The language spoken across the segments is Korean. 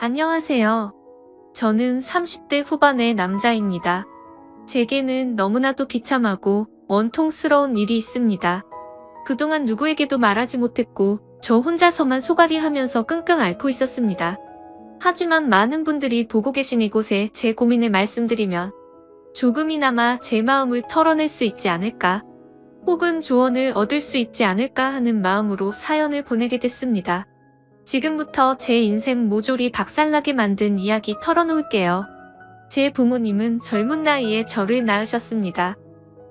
안녕하세요. 저는 30대 후반의 남자입니다. 제게는 너무나도 비참하고 원통스러운 일이 있습니다. 그동안 누구에게도 말하지 못했고 저 혼자서만 소갈이 하면서 끙끙 앓고 있었습니다. 하지만 많은 분들이 보고 계신 이곳에 제 고민을 말씀드리면 조금이나마 제 마음을 털어낼 수 있지 않을까, 혹은 조언을 얻을 수 있지 않을까 하는 마음으로 사연을 보내게 됐습니다. 지금부터 제 인생 모조리 박살나게 만든 이야기 털어놓을게요. 제 부모님은 젊은 나이에 저를 낳으셨습니다.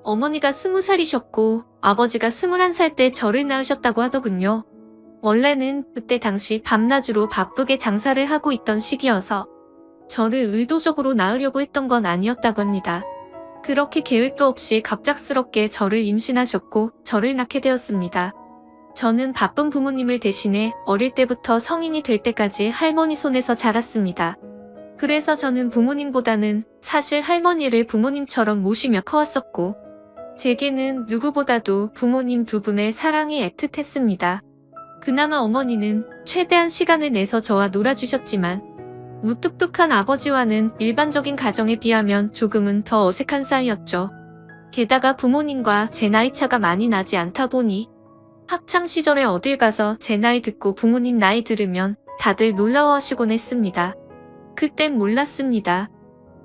어머니가 20살이셨고 아버지가 21살 때 저를 낳으셨다고 하더군요. 원래는 그때 당시 밤낮으로 바쁘게 장사를 하고 있던 시기여서 저를 의도적으로 낳으려고 했던 건 아니었다고 합니다. 그렇게 계획도 없이 갑작스럽게 저를 임신하셨고 저를 낳게 되었습니다. 저는 바쁜 부모님을 대신해 어릴 때부터 성인이 될 때까지 할머니 손에서 자랐습니다. 그래서 저는 부모님보다는 사실 할머니를 부모님처럼 모시며 커왔었고, 제게는 누구보다도 부모님 두 분의 사랑이 애틋했습니다. 그나마 어머니는 최대한 시간을 내서 저와 놀아주셨지만, 무뚝뚝한 아버지와는 일반적인 가정에 비하면 조금은 더 어색한 사이였죠. 게다가 부모님과 제 나이 차가 많이 나지 않다 보니 학창 시절에 어딜 가서 제 나이 듣고 부모님 나이 들으면 다들 놀라워하시곤 했습니다. 그땐 몰랐습니다.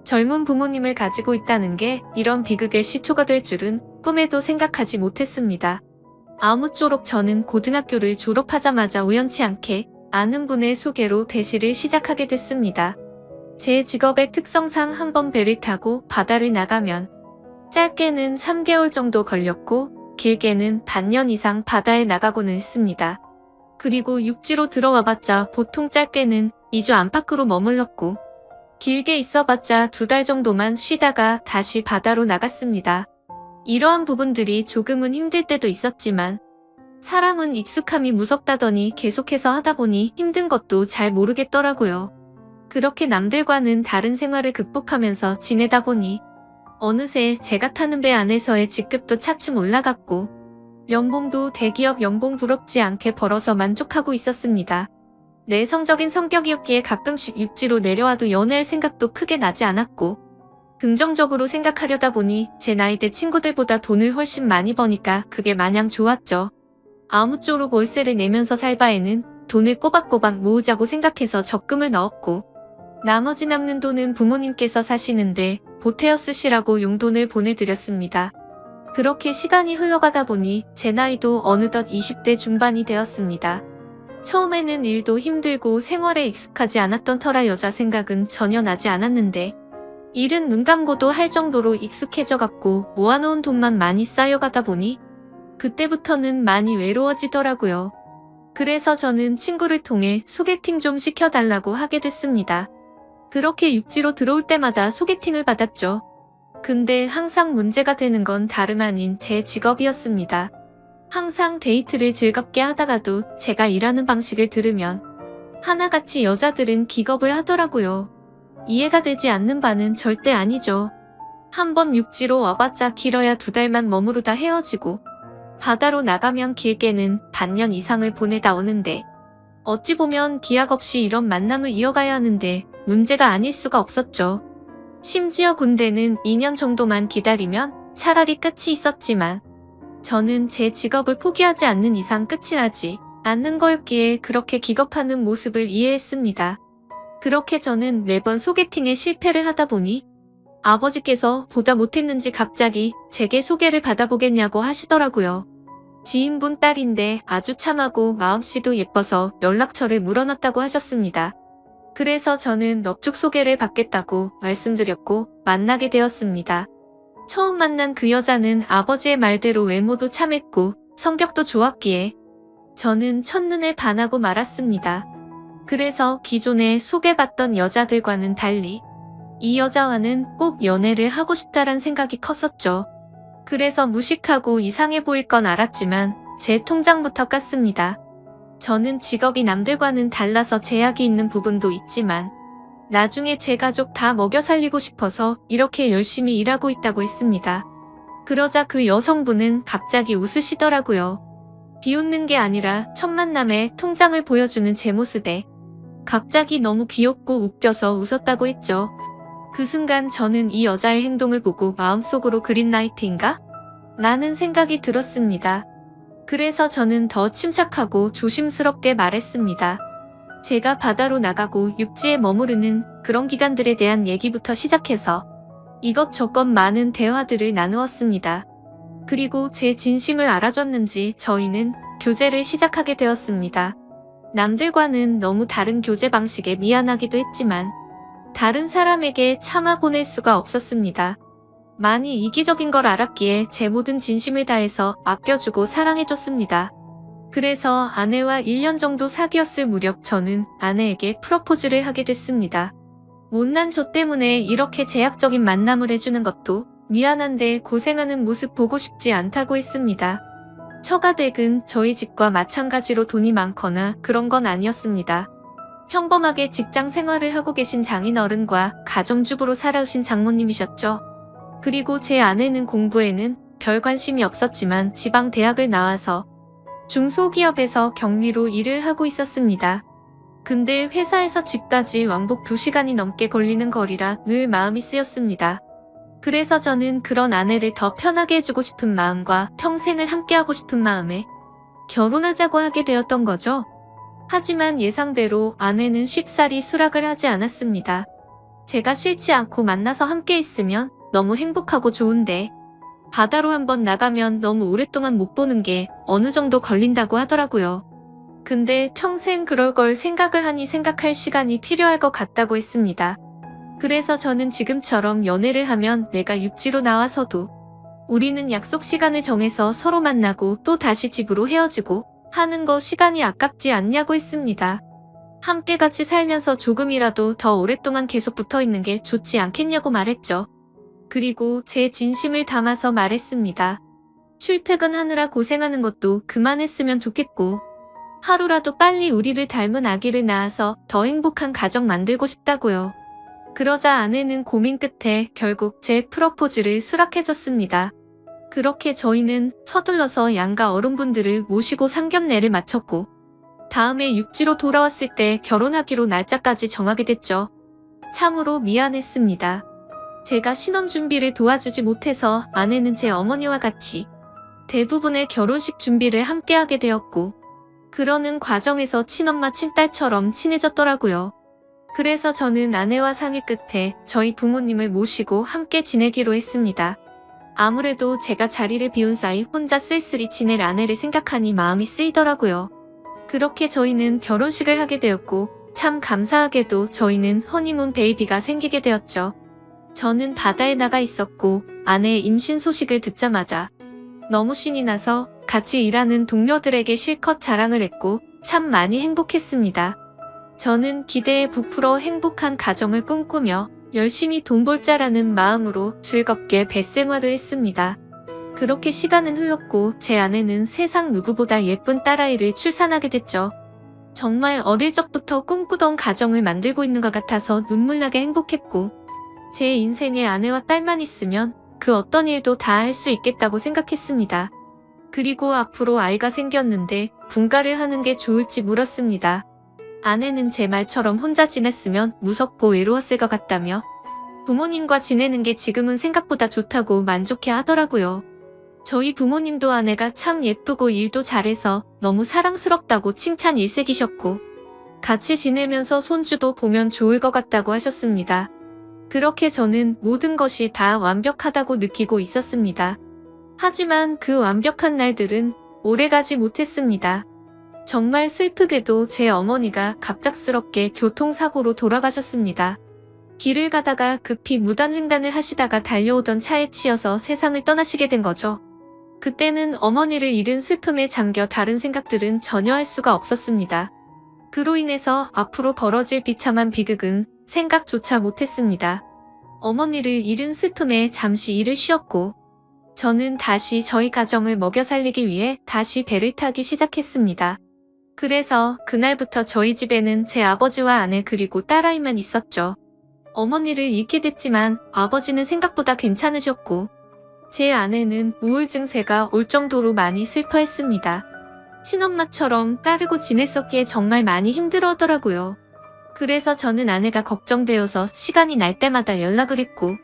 젊은 부모님을 가지고 있다는 게 이런 비극의 시초가 될 줄은 꿈에도 생각하지 못했습니다. 아무쪼록 저는 고등학교를 졸업하자마자 우연치 않게 아는 분의 소개로 배시를 시작하게 됐습니다. 제 직업의 특성상 한번 배를 타고 바다를 나가면 짧게는 3개월 정도 걸렸고 길게는 반년 이상 바다에 나가고는 했습니다. 그리고 육지로 들어와봤자 보통 짧게는 2주 안팎으로 머물렀고 길게 있어봤자 2달 정도만 쉬다가 다시 바다로 나갔습니다. 이러한 부분들이 조금은 힘들 때도 있었지만 사람은 익숙함이 무섭다더니 계속해서 하다 보니 힘든 것도 잘 모르겠더라고요. 그렇게 남들과는 다른 생활을 극복하면서 지내다 보니 어느새 제가 타는 배 안에서의 직급도 차츰 올라갔고 연봉도 대기업 연봉 부럽지 않게 벌어서 만족하고 있었습니다. 내성적인 성격이었기에 가끔씩 육지로 내려와도 연애할 생각도 크게 나지 않았고 긍정적으로 생각하려다 보니 제 나이대 친구들보다 돈을 훨씬 많이 버니까 그게 마냥 좋았죠. 아무쪼록 월세를 내면서 살 바에는 돈을 꼬박꼬박 모으자고 생각해서 적금을 넣었고 나머지 남는 돈은 부모님께서 사시는데 보태어 쓰시라고 용돈을 보내드렸습니다. 그렇게 시간이 흘러가다 보니 제 나이도 어느덧 20대 중반이 되었습니다. 처음에는 일도 힘들고 생활에 익숙하지 않았던 터라 여자 생각은 전혀 나지 않았는데 일은 눈 감고도 할 정도로 익숙해져갖고 모아놓은 돈만 많이 쌓여가다 보니 그때부터는 많이 외로워지더라고요. 그래서 저는 친구를 통해 소개팅 좀 시켜달라고 하게 됐습니다. 그렇게 육지로 들어올 때마다 소개팅을 받았죠. 근데 항상 문제가 되는 건 다름 아닌 제 직업이었습니다. 항상 데이트를 즐겁게 하다가도 제가 일하는 방식을 들으면 하나같이 여자들은 기겁을 하더라고요. 이해가 되지 않는 바는 절대 아니죠. 한번 육지로 와봤자 길어야 2달만 머무르다 헤어지고 바다로 나가면 길게는 반년 이상을 보내다 오는데 어찌 보면 기약 없이 이런 만남을 이어가야 하는데 문제가 아닐 수가 없었죠. 심지어 군대는 2년 정도만 기다리면 차라리 끝이 있었지만 저는 제 직업을 포기하지 않는 이상 끝이 나지 않는 거였기에 그렇게 기겁하는 모습을 이해했습니다. 그렇게 저는 매번 소개팅에 실패를 하다 보니 아버지께서 보다 못했는지 갑자기 제게 소개를 받아보겠냐고 하시더라고요. 지인분 딸인데 아주 참하고 마음씨도 예뻐서 연락처를 물어놨다고 하셨습니다. 그래서 저는 넙죽 소개를 받겠다고 말씀드렸고 만나게 되었습니다. 처음 만난 그 여자는 아버지의 말대로 외모도 참했고 성격도 좋았기에 저는 첫눈에 반하고 말았습니다. 그래서 기존에 소개받던 여자들과는 달리 이 여자와는 꼭 연애를 하고 싶다란 생각이 컸었죠. 그래서 무식하고 이상해 보일 건 알았지만 제 통장부터 깠습니다. 저는 직업이 남들과는 달라서 제약이 있는 부분도 있지만 나중에 제 가족 다 먹여 살리고 싶어서 이렇게 열심히 일하고 있다고 했습니다. 그러자 그 여성분은 갑자기 웃으시더라고요. 비웃는 게 아니라 첫 만남에 통장을 보여주는 제 모습에 갑자기 너무 귀엽고 웃겨서 웃었다고 했죠. 그 순간 저는 이 여자의 행동을 보고 마음속으로 그린라이트인가? 라는 생각이 들었습니다. 그래서 저는 더 침착하고 조심스럽게 말했습니다. 제가 바다로 나가고 육지에 머무르는 그런 기간들에 대한 얘기부터 시작해서 이것저것 많은 대화들을 나누었습니다. 그리고 제 진심을 알아줬는지 저희는 교제를 시작하게 되었습니다. 남들과는 너무 다른 교제 방식에 미안하기도 했지만 다른 사람에게 참아 보낼 수가 없었습니다. 많이 이기적인 걸 알았기에 제 모든 진심을 다해서 아껴주고 사랑해줬습니다. 그래서 아내와 1년 정도 사귀었을 무렵 저는 아내에게 프러포즈를 하게 됐습니다. 못난 저 때문에 이렇게 제약적인 만남을 해주는 것도 미안한데 고생하는 모습 보고 싶지 않다고 했습니다. 처가댁은 저희 집과 마찬가지로 돈이 많거나 그런 건 아니었습니다. 평범하게 직장 생활을 하고 계신 장인어른과 가정주부로 살아오신 장모님이셨죠. 그리고 제 아내는 공부에는 별 관심이 없었지만 지방 대학을 나와서 중소기업에서 격리로 일을 하고 있었습니다. 근데 회사에서 집까지 왕복 2시간이 넘게 걸리는 거리라 늘 마음이 쓰였습니다. 그래서 저는 그런 아내를 더 편하게 해주고 싶은 마음과 평생을 함께하고 싶은 마음에 결혼하자고 하게 되었던 거죠. 하지만 예상대로 아내는 쉽사리 수락을 하지 않았습니다. 제가 싫지 않고 만나서 함께 있으면 너무 행복하고 좋은데 바다로 한번 나가면 너무 오랫동안 못 보는 게 어느 정도 걸린다고 하더라고요. 근데 평생 그럴 걸 생각을 하니 생각할 시간이 필요할 것 같다고 했습니다. 그래서 저는 지금처럼 연애를 하면 내가 육지로 나와서도 우리는 약속 시간을 정해서 서로 만나고 또 다시 집으로 헤어지고 하는 거 시간이 아깝지 않냐고 했습니다. 함께 같이 살면서 조금이라도 더 오랫동안 계속 붙어 있는 게 좋지 않겠냐고 말했죠. 그리고 제 진심을 담아서 말했습니다. 출퇴근하느라 고생하는 것도 그만했으면 좋겠고 하루라도 빨리 우리를 닮은 아기를 낳아서 더 행복한 가정 만들고 싶다고요. 그러자 아내는 고민 끝에 결국 제 프러포즈를 수락해줬습니다. 그렇게 저희는 서둘러서 양가 어른분들을 모시고 상견례를 마쳤고 다음에 육지로 돌아왔을 때 결혼하기로 날짜까지 정하게 됐죠. 참으로 미안했습니다. 제가 신혼 준비를 도와주지 못해서 아내는 제 어머니와 같이 대부분의 결혼식 준비를 함께하게 되었고 그러는 과정에서 친엄마 친딸처럼 친해졌더라고요. 그래서 저는 아내와 상의 끝에 저희 부모님을 모시고 함께 지내기로 했습니다. 아무래도 제가 자리를 비운 사이 혼자 쓸쓸히 지낼 아내를 생각하니 마음이 쓰이더라고요. 그렇게 저희는 결혼식을 하게 되었고 참 감사하게도 저희는 허니문 베이비가 생기게 되었죠. 저는 바다에 나가 있었고 아내의 임신 소식을 듣자마자 너무 신이 나서 같이 일하는 동료들에게 실컷 자랑을 했고 참 많이 행복했습니다. 저는 기대에 부풀어 행복한 가정을 꿈꾸며 열심히 돈 벌자라는 마음으로 즐겁게 뱃생활을 했습니다. 그렇게 시간은 흘렀고 제 아내는 세상 누구보다 예쁜 딸아이를 출산하게 됐죠. 정말 어릴 적부터 꿈꾸던 가정을 만들고 있는 것 같아서 눈물나게 행복했고 제 인생에 아내와 딸만 있으면 그 어떤 일도 다 할 수 있겠다고 생각했습니다. 그리고 앞으로 아이가 생겼는데 분가를 하는 게 좋을지 물었습니다. 아내는 제 말처럼 혼자 지냈으면 무섭고 외로웠을 것 같다며 부모님과 지내는 게 지금은 생각보다 좋다고 만족해 하더라고요. 저희 부모님도 아내가 참 예쁘고 일도 잘해서 너무 사랑스럽다고 칭찬 일색이셨고 같이 지내면서 손주도 보면 좋을 것 같다고 하셨습니다. 그렇게 저는 모든 것이 다 완벽하다고 느끼고 있었습니다. 하지만 그 완벽한 날들은 오래가지 못했습니다. 정말 슬프게도 제 어머니가 갑작스럽게 교통사고로 돌아가셨습니다. 길을 가다가 급히 무단횡단을 하시다가 달려오던 차에 치여서 세상을 떠나시게 된 거죠. 그때는 어머니를 잃은 슬픔에 잠겨 다른 생각들은 전혀 할 수가 없었습니다. 그로 인해서 앞으로 벌어질 비참한 비극은 생각조차 못했습니다. 어머니를 잃은 슬픔에 잠시 일을 쉬었고 저는 다시 저희 가정을 먹여 살리기 위해 다시 배를 타기 시작했습니다. 그래서 그날부터 저희 집에는 제 아버지와 아내 그리고 딸아이만 있었죠. 어머니를 잃게 됐지만 아버지는 생각보다 괜찮으셨고 제 아내는 우울증세가 올 정도로 많이 슬퍼했습니다. 친엄마처럼 따르고 지냈었기에 정말 많이 힘들어하더라고요. 그래서 저는 아내가 걱정되어서 시간이 날 때마다 연락을 했고,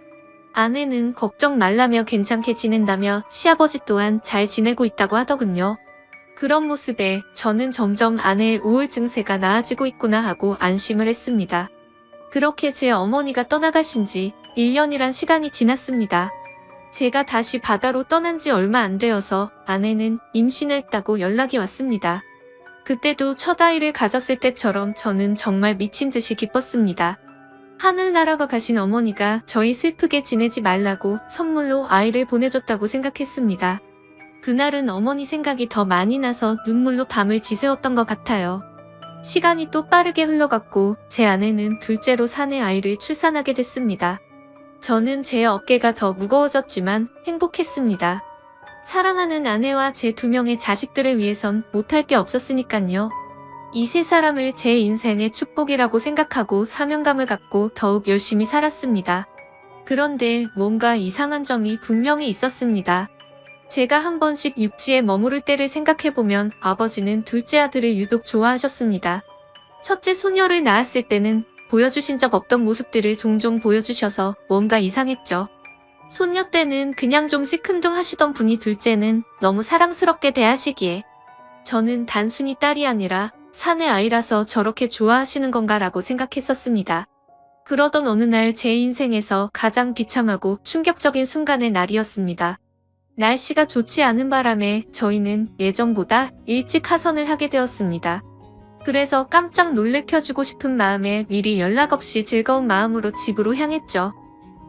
아내는 걱정 말라며 괜찮게 지낸다며 시아버지 또한 잘 지내고 있다고 하더군요. 그런 모습에 저는 점점 아내의 우울 증세가 나아지고 있구나 하고 안심을 했습니다. 그렇게 제 어머니가 떠나가신 지 1년이란 시간이 지났습니다. 제가 다시 바다로 떠난 지 얼마 안 되어서 아내는 임신을 했다고 연락이 왔습니다. 그때도 첫 아이를 가졌을 때처럼 저는 정말 미친 듯이 기뻤습니다. 하늘 날아가 가신 어머니가 저희 슬프게 지내지 말라고 선물로 아이를 보내줬다고 생각했습니다. 그날은 어머니 생각이 더 많이 나서 눈물로 밤을 지새웠던 것 같아요. 시간이 또 빠르게 흘러갔고 제 아내는 둘째로 사내 아이를 출산하게 됐습니다. 저는 제 어깨가 더 무거워졌지만 행복했습니다. 사랑하는 아내와 제 2명의 자식들을 위해선 못할 게 없었으니깐요. 이 세 사람을 제 인생의 축복이라고 생각하고 사명감을 갖고 더욱 열심히 살았습니다. 그런데 뭔가 이상한 점이 분명히 있었습니다. 제가 한 번씩 육지에 머무를 때를 생각해보면 아버지는 둘째 아들을 유독 좋아하셨습니다. 첫째 소녀를 낳았을 때는 보여주신 적 없던 모습들을 종종 보여주셔서 뭔가 이상했죠. 손녀 때는 그냥 좀 시큰둥하시던 분이 둘째는 너무 사랑스럽게 대하시기에 저는 단순히 딸이 아니라 사내 아이라서 저렇게 좋아하시는 건가라고 생각했었습니다. 그러던 어느 날 제 인생에서 가장 비참하고 충격적인 순간의 날이었습니다. 날씨가 좋지 않은 바람에 저희는 예정보다 일찍 하선을 하게 되었습니다. 그래서 깜짝 놀래켜주고 싶은 마음에 미리 연락 없이 즐거운 마음으로 집으로 향했죠.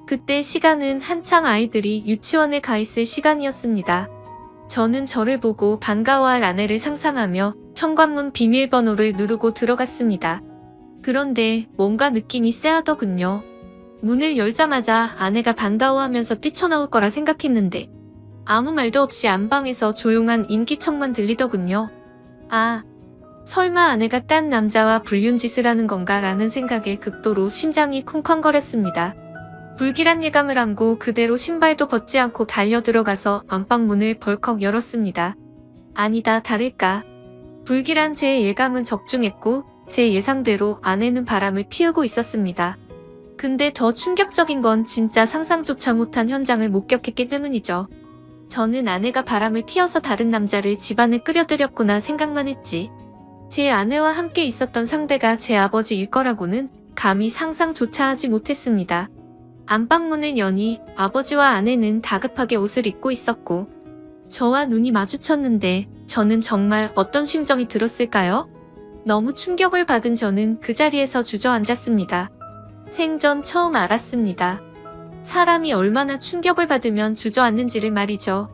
그때 시간은 한창 아이들이 유치원에 가 있을 시간이었습니다. 저는 저를 보고 반가워할 아내를 상상하며 현관문 비밀번호를 누르고 들어갔습니다. 그런데 뭔가 느낌이 쎄하더군요. 문을 열자마자 아내가 반가워하면서 뛰쳐나올 거라 생각했는데 아무 말도 없이 안방에서 조용한 인기척만 들리더군요. 아, 설마 아내가 딴 남자와 불륜짓을 하는 건가 라는 생각에 극도로 심장이 쿵쾅거렸습니다. 불길한 예감을 안고 그대로 신발도 벗지 않고 달려 들어가서 안방문을 벌컥 열었습니다. 아니다 다를까. 불길한 제 예감은 적중했고 제 예상대로 아내는 바람을 피우고 있었습니다. 근데 더 충격적인 건 진짜 상상조차 못한 현장을 목격했기 때문이죠. 저는 아내가 바람을 피워서 다른 남자를 집안에 끌어들였구나 생각만 했지. 제 아내와 함께 있었던 상대가 제 아버지일 거라고는 감히 상상조차 하지 못했습니다. 안방문을 여니 아버지와 아내는 다급하게 옷을 입고 있었고 저와 눈이 마주쳤는데 저는 정말 어떤 심정이 들었을까요? 너무 충격을 받은 저는 그 자리에서 주저앉았습니다. 생전 처음 알았습니다. 사람이 얼마나 충격을 받으면 주저앉는지를 말이죠.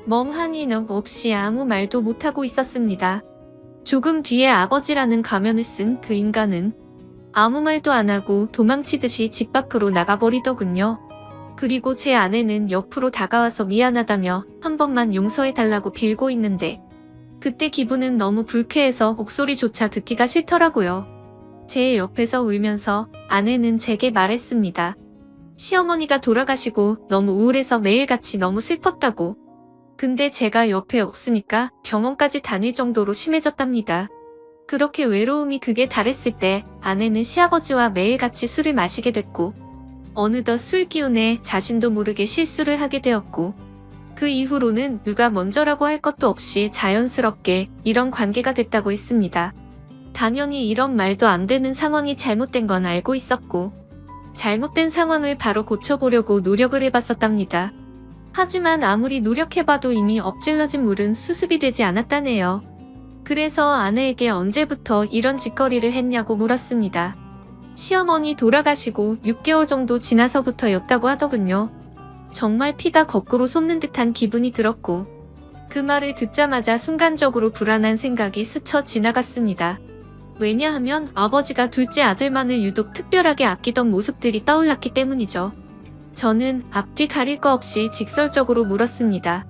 멍하니 넋 없이 아무 말도 못하고 있었습니다. 조금 뒤에 아버지라는 가면을 쓴 그 인간은 아무 말도 안 하고 도망치듯이 집 밖으로 나가버리더군요. 그리고 제 아내는 옆으로 다가와서 미안하다며 한 번만 용서해달라고 빌고 있는데 그때 기분은 너무 불쾌해서 목소리조차 듣기가 싫더라고요. 제 옆에서 울면서 아내는 제게 말했습니다. 시어머니가 돌아가시고 너무 우울해서 매일같이 너무 슬펐다고. 근데 제가 옆에 없으니까 병원까지 다닐 정도로 심해졌답니다. 그렇게 외로움이 극에 달했을 때 아내는 시아버지와 매일같이 술을 마시게 됐고 어느덧 술 기운에 자신도 모르게 실수를 하게 되었고 그 이후로는 누가 먼저라고 할 것도 없이 자연스럽게 이런 관계가 됐다고 했습니다. 당연히 이런 말도 안 되는 상황이 잘못된 건 알고 있었고 잘못된 상황을 바로 고쳐보려고 노력을 해봤었답니다. 하지만 아무리 노력해봐도 이미 엎질러진 물은 수습이 되지 않았다네요. 그래서 아내에게 언제부터 이런 짓거리를 했냐고 물었습니다. 시어머니 돌아가시고 6개월 정도 지나서부터였다고 하더군요. 정말 피가 거꾸로 솟는 듯한 기분이 들었고 그 말을 듣자마자 순간적으로 불안한 생각이 스쳐 지나갔습니다. 왜냐하면 아버지가 둘째 아들만을 유독 특별하게 아끼던 모습들이 떠올랐기 때문이죠. 저는 앞뒤 가릴 거 없이 직설적으로 물었습니다.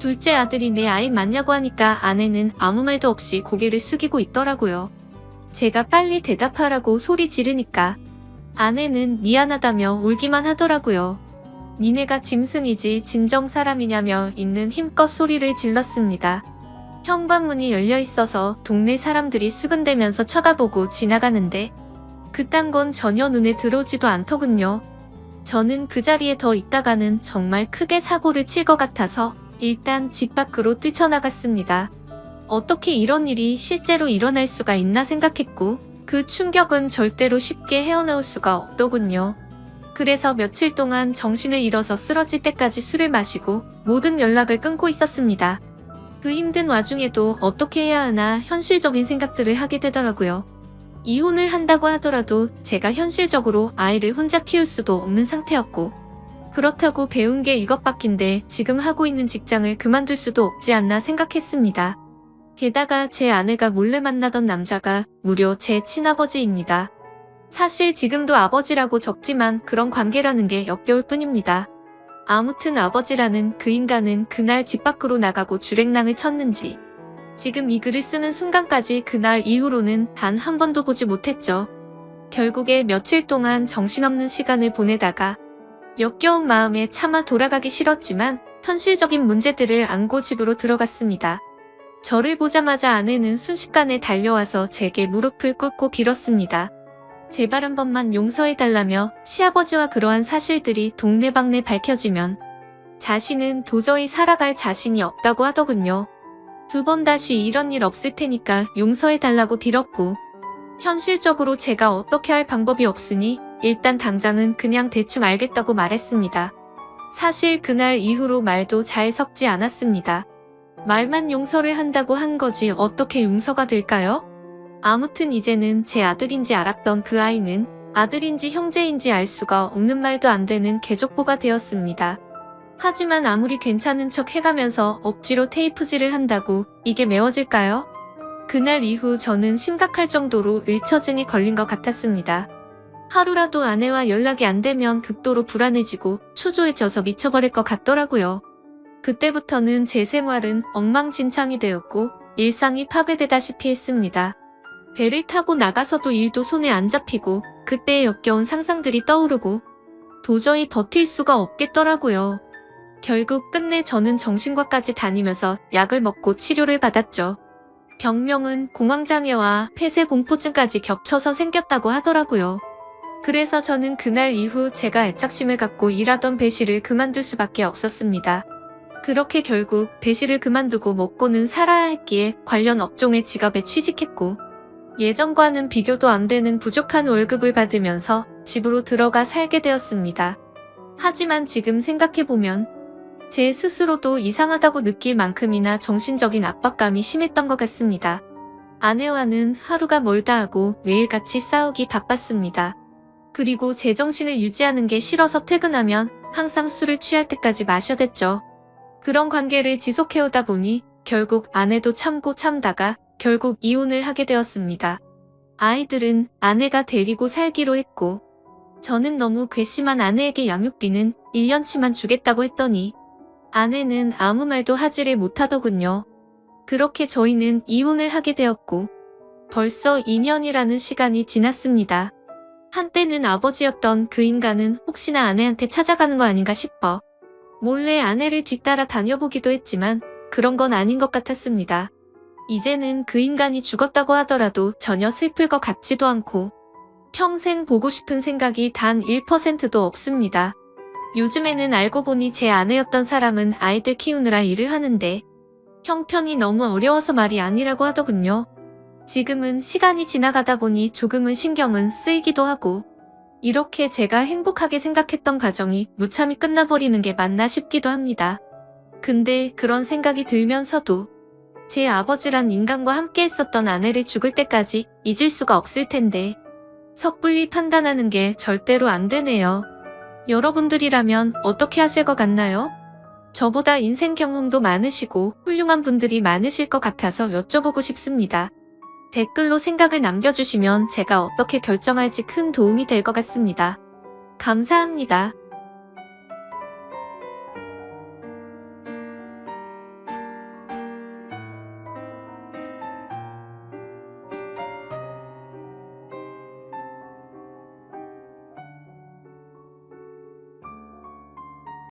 둘째 아들이 내 아이 맞냐고 하니까 아내는 아무 말도 없이 고개를 숙이고 있더라고요. 제가 빨리 대답하라고 소리 지르니까 아내는 미안하다며 울기만 하더라고요. 니네가 짐승이지 진정 사람이냐며 있는 힘껏 소리를 질렀습니다. 현관문이 열려 있어서 동네 사람들이 수근대면서 쳐다보고 지나가는데 그딴 건 전혀 눈에 들어오지도 않더군요. 저는 그 자리에 더 있다가는 정말 크게 사고를 칠 것 같아서 일단 집 밖으로 뛰쳐나갔습니다. 어떻게 이런 일이 실제로 일어날 수가 있나 생각했고 그 충격은 절대로 쉽게 헤어나올 수가 없더군요. 그래서 며칠 동안 정신을 잃어서 쓰러질 때까지 술을 마시고 모든 연락을 끊고 있었습니다. 그 힘든 와중에도 어떻게 해야 하나 현실적인 생각들을 하게 되더라고요. 이혼을 한다고 하더라도 제가 현실적으로 아이를 혼자 키울 수도 없는 상태였고 그렇다고 배운 게 이것밖인데 지금 하고 있는 직장을 그만둘 수도 없지 않나 생각했습니다. 게다가 제 아내가 몰래 만나던 남자가 무려 제 친아버지입니다. 사실 지금도 아버지라고 적지만 그런 관계라는 게 역겨울 뿐입니다. 아무튼 아버지라는 그 인간은 그날 집 밖으로 나가고 주랭랑을 쳤는지 지금 이 글을 쓰는 순간까지 그날 이후로는 단 한 번도 보지 못했죠. 결국에 며칠 동안 정신없는 시간을 보내다가 역겨운 마음에 차마 돌아가기 싫었지만 현실적인 문제들을 안고 집으로 들어갔습니다. 저를 보자마자 아내는 순식간에 달려와서 제게 무릎을 꿇고 빌었습니다. 제발 한 번만 용서해달라며 시아버지와 그러한 사실들이 동네방네 밝혀지면 자신은 도저히 살아갈 자신이 없다고 하더군요. 2번 다시 이런 일 없을 테니까 용서해달라고 빌었고 현실적으로 제가 어떻게 할 방법이 없으니 일단 당장은 그냥 대충 알겠다고 말했습니다. 사실 그날 이후로 말도 잘 섞지 않았습니다. 말만 용서를 한다고 한 거지 어떻게 용서가 될까요? 아무튼 이제는 제 아들인지 알았던 그 아이는 아들인지 형제인지 알 수가 없는 말도 안 되는 개족보가 되었습니다. 하지만 아무리 괜찮은 척 해가면서 억지로 테이프질을 한다고 이게 메워질까요? 그날 이후 저는 심각할 정도로 의처증에 걸린 것 같았습니다. 하루라도 아내와 연락이 안 되면 극도로 불안해지고 초조해져서 미쳐버릴 것 같더라고요. 그때부터는 제 생활은 엉망진창이 되었고 일상이 파괴되다시피 했습니다. 배를 타고 나가서도 일도 손에 안 잡히고 그때의 역겨운 상상들이 떠오르고 도저히 버틸 수가 없겠더라고요. 결국 끝내 저는 정신과까지 다니면서 약을 먹고 치료를 받았죠. 병명은 공황장애와 폐쇄공포증까지 겹쳐서 생겼다고 하더라고요. 그래서 저는 그날 이후 제가 애착심을 갖고 일하던 배실을 그만둘 수밖에 없었습니다. 그렇게 결국 배실을 그만두고 먹고는 살아야 했기에 관련 업종의 직업에 취직했고 예전과는 비교도 안 되는 부족한 월급을 받으면서 집으로 들어가 살게 되었습니다. 하지만 지금 생각해보면 제 스스로도 이상하다고 느낄 만큼이나 정신적인 압박감이 심했던 것 같습니다. 아내와는 하루가 멀다 하고 매일같이 싸우기 바빴습니다. 그리고 제정신을 유지하는 게 싫어서 퇴근하면 항상 술을 취할 때까지 마셔댔죠. 그런 관계를 지속해오다 보니 결국 아내도 참고 참다가 결국 이혼을 하게 되었습니다. 아이들은 아내가 데리고 살기로 했고 저는 너무 괘씸한 아내에게 양육비는 1년치만 주겠다고 했더니 아내는 아무 말도 하지를 못하더군요. 그렇게 저희는 이혼을 하게 되었고 벌써 2년이라는 시간이 지났습니다. 한때는 아버지였던 그 인간은 혹시나 아내한테 찾아가는 거 아닌가 싶어 몰래 아내를 뒤따라 다녀보기도 했지만 그런 건 아닌 것 같았습니다. 이제는 그 인간이 죽었다고 하더라도 전혀 슬플 것 같지도 않고 평생 보고 싶은 생각이 단 1%도 없습니다. 요즘에는 알고 보니 제 아내였던 사람은 아이들 키우느라 일을 하는데 형편이 너무 어려워서 말이 아니라고 하더군요. 지금은 시간이 지나가다 보니 조금은 신경은 쓰이기도 하고 이렇게 제가 행복하게 생각했던 가정이 무참히 끝나버리는 게 맞나 싶기도 합니다. 근데 그런 생각이 들면서도 제 아버지란 인간과 함께 했었던 아내를 죽을 때까지 잊을 수가 없을 텐데 섣불리 판단하는 게 절대로 안 되네요. 여러분들이라면 어떻게 하실 것 같나요? 저보다 인생 경험도 많으시고 훌륭한 분들이 많으실 것 같아서 여쭤보고 싶습니다. 댓글로 생각을 남겨주시면 제가 어떻게 결정할지 큰 도움이 될 것 같습니다. 감사합니다.